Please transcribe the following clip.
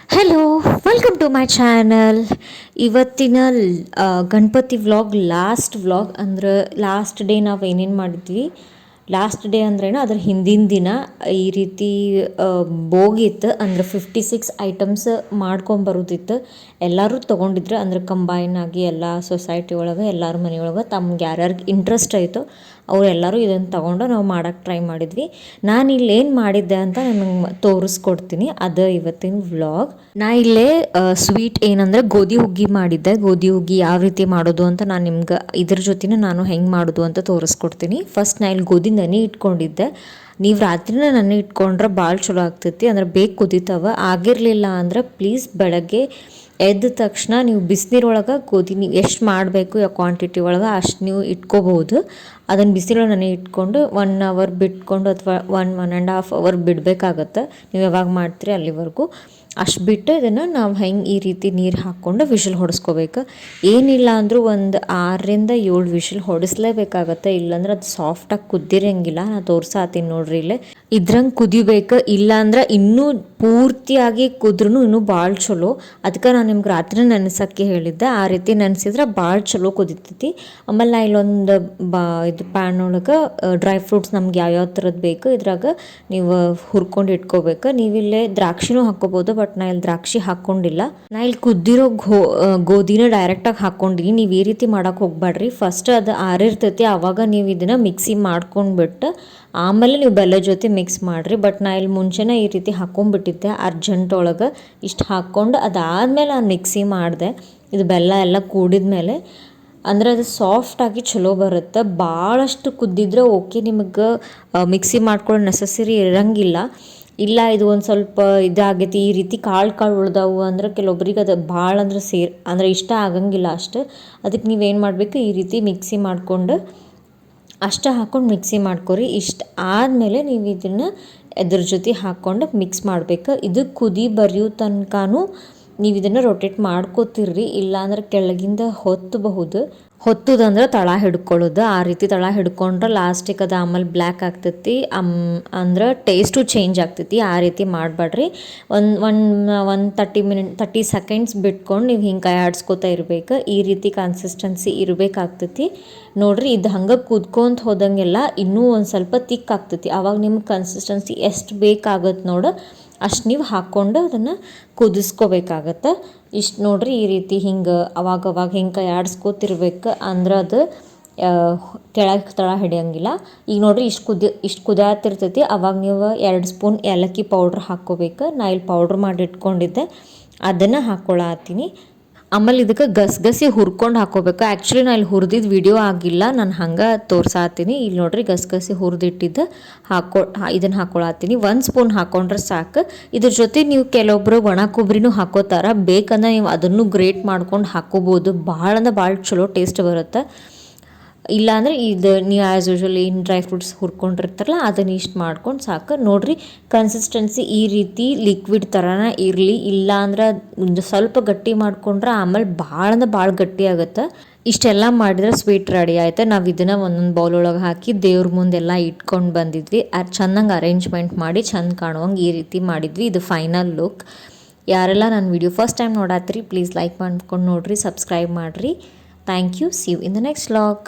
Hello, welcome to my channel. ಇವತ್ತಿನ Ganapati vlog last vlog ಅಂದ್ರೆ last day ನಾವು ಏನೇನು ಮಾಡಿದ್ವಿ. ಲಾಸ್ಟ್ ಡೇ ಅಂದ್ರೇನು ಅದ್ರ ಹಿಂದಿನ ದಿನ ಈ ರೀತಿ ಬೋಗಿತ್ತು. ಅಂದ್ರೆ 56 ಐಟಮ್ಸ್ ಮಾಡ್ಕೊಂಬರೋದಿತ್ತು. ಎಲ್ಲರೂ ತೊಗೊಂಡಿದ್ರು. ಅಂದ್ರೆ ಕಂಬೈನ್ ಆಗಿ ಎಲ್ಲ ಸೊಸೈಟಿ ಒಳಗೆ ಎಲ್ಲರ ಮನೆಯೊಳಗೆ ತಮ್ಗೆ ಯಾರ್ಯಾರಿಗೆ ಇಂಟ್ರೆಸ್ಟ್ ಆಯಿತು ಅವರೆಲ್ಲರೂ ಇದನ್ನು ತೊಗೊಂಡು ನಾವು ಮಾಡೋಕ್ಕೆ ಟ್ರೈ ಮಾಡಿದ್ವಿ. ನಾನು ಇಲ್ಲೇನು ಮಾಡಿದ್ದೆ ಅಂತ ನಿಮಗೆ ತೋರಿಸ್ಕೊಡ್ತೀನಿ. ಅದು ಇವತ್ತಿನ ವ್ಲಾಗ್. ನಾ ಇಲ್ಲೇ ಸ್ವೀಟ್ ಏನಂದ್ರೆ ಗೋಧಿ ಹುಗ್ಗಿ ಮಾಡಿದ್ದೆ. ಗೋಧಿ ಹುಗ್ಗಿ ಯಾವ ರೀತಿ ಮಾಡೋದು ಅಂತ ನಾನು ನಿಮ್ಗೆ ಇದ್ರ ಜೊತೆನೇ ನಾನು ಹೆಂಗೆ ಮಾಡೋದು ಅಂತ ತೋರಿಸ್ಕೊಡ್ತೀನಿ. ಫಸ್ಟ್ ನಾ ಇಲ್ಲಿ ಗೋಧಿ ನೆನೆ ಇಟ್ಕೊಂಡಿದ್ದೆ. ನೀವು ರಾತ್ರಿನ ನೆನೆ ಇಟ್ಕೊಂಡ್ರೆ ಭಾಳ ಚಲೋ ಆಗ್ತೈತಿ. ಅಂದ್ರೆ ಬೇಗ ಕುದಿತಾವ. ಆಗಿರಲಿಲ್ಲ ಅಂದ್ರೆ ಪ್ಲೀಸ್ ಬೆಳಗ್ಗೆ ಎದ್ದ ತಕ್ಷಣ ನೀವು ಬಿಸಿನೀರೊಳಗೆ ಗೋಧಿ ನೀವು ಎಷ್ಟು ಮಾಡಬೇಕು ಯಾವ ಕ್ವಾಂಟಿಟಿ ಒಳಗೆ ಅಷ್ಟು ನೀವು ಇಟ್ಕೋಬೋದು. ಅದನ್ನು ಬಿಸಿಲೊಳಗೆ ನೆನೆ ಇಟ್ಕೊಂಡು 1 ಅವರ್ ಬಿಟ್ಕೊಂಡು ಅಥವಾ 1.5 ಅವರ್ ಬಿಡಬೇಕಾಗತ್ತೆ. ನೀವು ಯಾವಾಗ ಮಾಡ್ತೀರಿ ಅಲ್ಲಿವರೆಗೂ ಅಷ್ಟು ಬಿಟ್ಟು ಇದನ್ನು ನಾವು ಹೆಂಗೆ ಈ ರೀತಿ ನೀರು ಹಾಕ್ಕೊಂಡು ವಿಷಲ್ ಹೊಡೆಸ್ಕೋಬೇಕು. ಏನಿಲ್ಲ ಅಂದರೂ ಒಂದು 6-7 ವಿಷಲ್ ಹೊಡೆಸ್ಲೇಬೇಕಾಗತ್ತೆ. ಇಲ್ಲಾಂದ್ರೆ ಅದು ಸಾಫ್ಟಾಗಿ ಕುದ್ದಿರಂಗಿಲ್ಲ. ನಾನು ತೋರ್ಸಾತೀನಿ ನೋಡ್ರಿ ಇಲ್ಲೇ ಇದ್ರಂಗೆ ಕುದಿಬೇಕು. ಇಲ್ಲಾಂದ್ರೆ ಇನ್ನೂ ಪೂರ್ತಿಯಾಗಿ ಕುದ್ರೂ ಇನ್ನೂ ಭಾಳ ಚಲೋ. ಅದಕ್ಕೆ ನಾನು ನಿಮ್ಗೆ ರಾತ್ರಿ ನೆನೆಸೋಕ್ಕೆ ಹೇಳಿದ್ದೆ. ಆ ರೀತಿ ನೆನೆಸಿದ್ರೆ ಭಾಳ ಚಲೋ ಕುದಿತೈತಿ. ಆಮೇಲೆ ನಾ ಇಲ್ಲೊಂದು ಇದು ಪ್ಯಾನ್ ಒಳಗೆ ಡ್ರೈ ಫ್ರೂಟ್ಸ್ ನಮ್ಗೆ ಯಾವ್ಯಾವ ಥರದ್ದು ಬೇಕು ಇದ್ರಾಗ ನೀವು ಹುರ್ಕೊಂಡು ಇಟ್ಕೋಬೇಕು. ನೀವಿಲ್ಲೇ ದ್ರಾಕ್ಷಿನೂ ಹಾಕ್ಕೋಬೋದು, ಬಟ್ ನಾ ಇಲ್ಲಿ ದ್ರಾಕ್ಷಿ ಹಾಕ್ಕೊಂಡಿಲ್ಲ. ನಾ ಇಲ್ಲಿ ಕುದ್ದಿರೋ ಗೋಧಿನ ಡೈರೆಕ್ಟಾಗಿ ಹಾಕ್ಕೊಂಡಿನಿ. ನೀವು ಈ ರೀತಿ ಮಾಡೋಕೆ ಹೋಗ್ಬೇಡ್ರಿ. ಫಸ್ಟ್ ಅದು ಆರಿರ್ತೈತಿ, ಆವಾಗ ನೀವು ಇದನ್ನು ಮಿಕ್ಸಿ ಮಾಡ್ಕೊಂಡ್ಬಿಟ್ಟು ಆಮೇಲೆ ನೀವು ಬೆಲ್ಲ ಜೊತೆ ಮಿಕ್ಸ್ ಮಾಡಿರಿ. ಬಟ್ ನಾ ಇಲ್ಲಿ ಮುಂಚೆನೇ ಈ ರೀತಿ ಹಾಕ್ಕೊಂಡ್ಬಿಟ್ಟಿದ್ದೆ ಅರ್ಜೆಂಟ್ ಒಳಗೆ. ಇಷ್ಟು ಹಾಕ್ಕೊಂಡು ಅದಾದಮೇಲೆ ನಾನು ಮಿಕ್ಸಿ ಮಾಡಿದೆ. ಇದು ಬೆಲ್ಲ ಎಲ್ಲ ಕೂಡಿದ ಮೇಲೆ ಅಂದ್ರೆ ಅದು ಸಾಫ್ಟಾಗಿ ಚಲೋ ಬರುತ್ತೆ. ಭಾಳಷ್ಟು ಕುದ್ದಿದ್ರೆ ಓಕೆ, ನಿಮಗೆ ಮಿಕ್ಸಿ ಮಾಡ್ಕೊಳ್ಳೋ ನೆಸಸರಿ ಇರೋಂಗಿಲ್ಲ. ಇಲ್ಲ ಇದು ಒಂದು ಸ್ವಲ್ಪ ಇದಾಗೈತಿ ಈ ರೀತಿ ಕಾಳು ಉಳ್ದಾವು ಅಂದ್ರೆ ಕೆಲವೊಬ್ರಿಗೆ ಅದು ಭಾಳ ಅಂದ್ರೆ ಇಷ್ಟ ಆಗಂಗಿಲ್ಲ ಅಷ್ಟು. ಅದಕ್ಕೆ ನೀವೇನು ಮಾಡಬೇಕು, ಈ ರೀತಿ ಮಿಕ್ಸಿ ಮಾಡಿಕೊಂಡು ಅಷ್ಟು ಹಾಕ್ಕೊಂಡು ಮಿಕ್ಸಿ ಮಾಡ್ಕೊರಿ. ಇಷ್ಟು ಆದಮೇಲೆ ನೀವು ಇದನ್ನು ಅದ್ರ ಜೊತೆ ಹಾಕ್ಕೊಂಡು ಮಿಕ್ಸ್ ಮಾಡಬೇಕು. ಇದು ಕುದಿ ಬರೆಯೋ ತನಕನೂ ನೀವು ಇದನ್ನು ರೊಟೇಟ್ ಮಾಡ್ಕೋತಿರ್ರಿ. ಇಲ್ಲಾಂದ್ರೆ ಕೆಳಗಿಂದ ಹೊತ್ತಬಹುದು. ಹೊತ್ತದಂದ್ರೆ ತಳ ಹಿಡ್ಕೊಳ್ಳೋದು. ಆ ರೀತಿ ತಳ ಹಿಡ್ಕೊಂಡ್ರೆ ಲಾಸ್ಟಿಗೆ ಅದು ಆಮೇಲೆ ಬ್ಲ್ಯಾಕ್ ಆಗ್ತೈತಿ. ಅಂದ್ರೆ ಟೇಸ್ಟು ಚೇಂಜ್ ಆಗ್ತೈತಿ. ಆ ರೀತಿ ಮಾಡಬೇಡ್ರಿ. ಒಂದು 30 ಸೆಕೆಂಡ್ಸ್ ಬಿಟ್ಕೊಂಡು ನೀವು ಹಿಂಗೆ ಕೈ ಆಡಿಸ್ಕೋತಾ ಇರಬೇಕು. ಈ ರೀತಿ ಕನ್ಸಿಸ್ಟೆನ್ಸಿ ಇರಬೇಕಾಗ್ತೈತಿ. ನೋಡಿರಿ, ಇದು ಹಂಗೆ ಕುದ್ಕೊಂತ ಹೋದಂಗೆಲ್ಲ ಇನ್ನೂ ಒಂದು ಸ್ವಲ್ಪ ತಿಕ್ ಆಗ್ತೈತಿ. ಆವಾಗ ನಿಮ್ಗೆ ಕನ್ಸಿಸ್ಟೆನ್ಸಿ ಎಷ್ಟು ಬೇಕಾಗತ್ತೆ ನೋಡು ಅಷ್ಟು ನೀವು ಹಾಕ್ಕೊಂಡು ಅದನ್ನು ಕುದಿಸ್ಕೋಬೇಕಾಗತ್ತೆ. ಇಷ್ಟು ನೋಡಿರಿ, ಈ ರೀತಿ ಹಿಂಗೆ ಅವಾಗ ಹಿಂಗೆ ಕೈ ಆಡಿಸ್ಕೋತಿರ್ಬೇಕು. ಅಂದ್ರೆ ಅದು ಕೆಳಗೆ ತಳ ಹಿಡಿಯೋಂಗಿಲ್ಲ. ಈಗ ನೋಡಿರಿ, ಇಷ್ಟು ಕುದಿಯತ್ತಿರ್ತೈತಿ. ಅವಾಗ ನೀವು 2 ಸ್ಪೂನ್ ಏಲಕ್ಕಿ ಪೌಡ್ರ್ ಹಾಕ್ಕೋಬೇಕು. ನಾ ಇಲ್ಲಿ ಪೌಡ್ರ್ ಮಾಡಿ ಇಟ್ಕೊಂಡಿದ್ದೆ, ಅದನ್ನು ಹಾಕ್ಕೊಳತ್ತೀನಿ. ಆಮೇಲೆ ಇದಕ್ಕೆ ಗಸಗಸಿ ಹುರ್ಕೊಂಡು ಹಾಕ್ಕೋಬೇಕು. ಆ್ಯಕ್ಚುಲಿ ನಾನು ಇಲ್ಲಿ ಹುರಿದಿದ್ದು ವಿಡಿಯೋ ಆಗಿಲ್ಲ, ನಾನು ಹಂಗೆ ತೋರ್ಸಾತೀನಿ. ಇಲ್ಲಿ ನೋಡಿರಿ, ಗಸಗಸಿ ಹುರಿದಿಟ್ಟಿದ್ದು ಇದನ್ನು ಹಾಕ್ಕೊಳತ್ತೀನಿ. 1 ಸ್ಪೂನ್ ಹಾಕ್ಕೊಂಡ್ರೆ ಸಾಕು. ಇದ್ರ ಜೊತೆ ನೀವು ಕೆಲವೊಬ್ಬರು ಒಣ ಕೊಬ್ಬರಿನೂ ಹಾಕೋತಾರ. ಬೇಕಂದ್ರೆ ನೀವು ಅದನ್ನು ಗ್ರೇಟ್ ಮಾಡ್ಕೊಂಡು ಹಾಕ್ಕೋಬೋದು. ಭಾಳ ಅಂದ್ರೆ ಭಾಳ ಚಲೋ ಟೇಸ್ಟ್ ಬರುತ್ತೆ. ಇಲ್ಲಾಂದರೆ ಇದು ನೀವು ಆ್ಯಸ್ ಯೂಶ್ವಲ್ ಏನು ಡ್ರೈ ಫ್ರೂಟ್ಸ್ ಹುರ್ಕೊಂಡಿರ್ತಾರಲ್ಲ ಅದನ್ನು ಇಷ್ಟು ಮಾಡ್ಕೊಂಡು ಸಾಕು. ನೋಡಿರಿ, ಕನ್ಸಿಸ್ಟೆನ್ಸಿ ಈ ರೀತಿ ಲಿಕ್ವಿಡ್ ಥರನೇ ಇರಲಿ. ಇಲ್ಲಾಂದ್ರೆ ಸ್ವಲ್ಪ ಗಟ್ಟಿ ಮಾಡಿಕೊಂಡ್ರೆ ಆಮೇಲೆ ಭಾಳ ಅಂದ್ರೆ ಭಾಳ ಗಟ್ಟಿ ಆಗುತ್ತೆ. ಇಷ್ಟೆಲ್ಲ ಮಾಡಿದ್ರೆ ಸ್ವೀಟ್ ರೆಡಿ ಆಯ್ತು. ನಾವು ಇದನ್ನು ಒಂದೊಂದು ಬೌಲ್ ಒಳಗೆ ಹಾಕಿ ದೇವ್ರ ಮುಂದೆಲ್ಲ ಇಟ್ಕೊಂಡು ಬಂದಿದ್ವಿ. ಚೆನ್ನಾಗಿ ಅರೇಂಜ್ಮೆಂಟ್ ಮಾಡಿ ಚೆಂದ ಕಾಣುವಂಗೆ ಈ ರೀತಿ ಮಾಡಿದ್ವಿ. ಇದು ಫೈನಲ್ ಲುಕ್. ಯಾರೆಲ್ಲ ನನ್ನ ವಿಡಿಯೋ ಫಸ್ಟ್ ಟೈಮ್ ನೋಡತ್ತೀರಿ ಪ್ಲೀಸ್ ಲೈಕ್ ಮಾಡ್ಕೊಂಡು ನೋಡಿರಿ, ಸಬ್ಸ್ಕ್ರೈಬ್ ಮಾಡಿರಿ. Thank you. See you in the next vlog.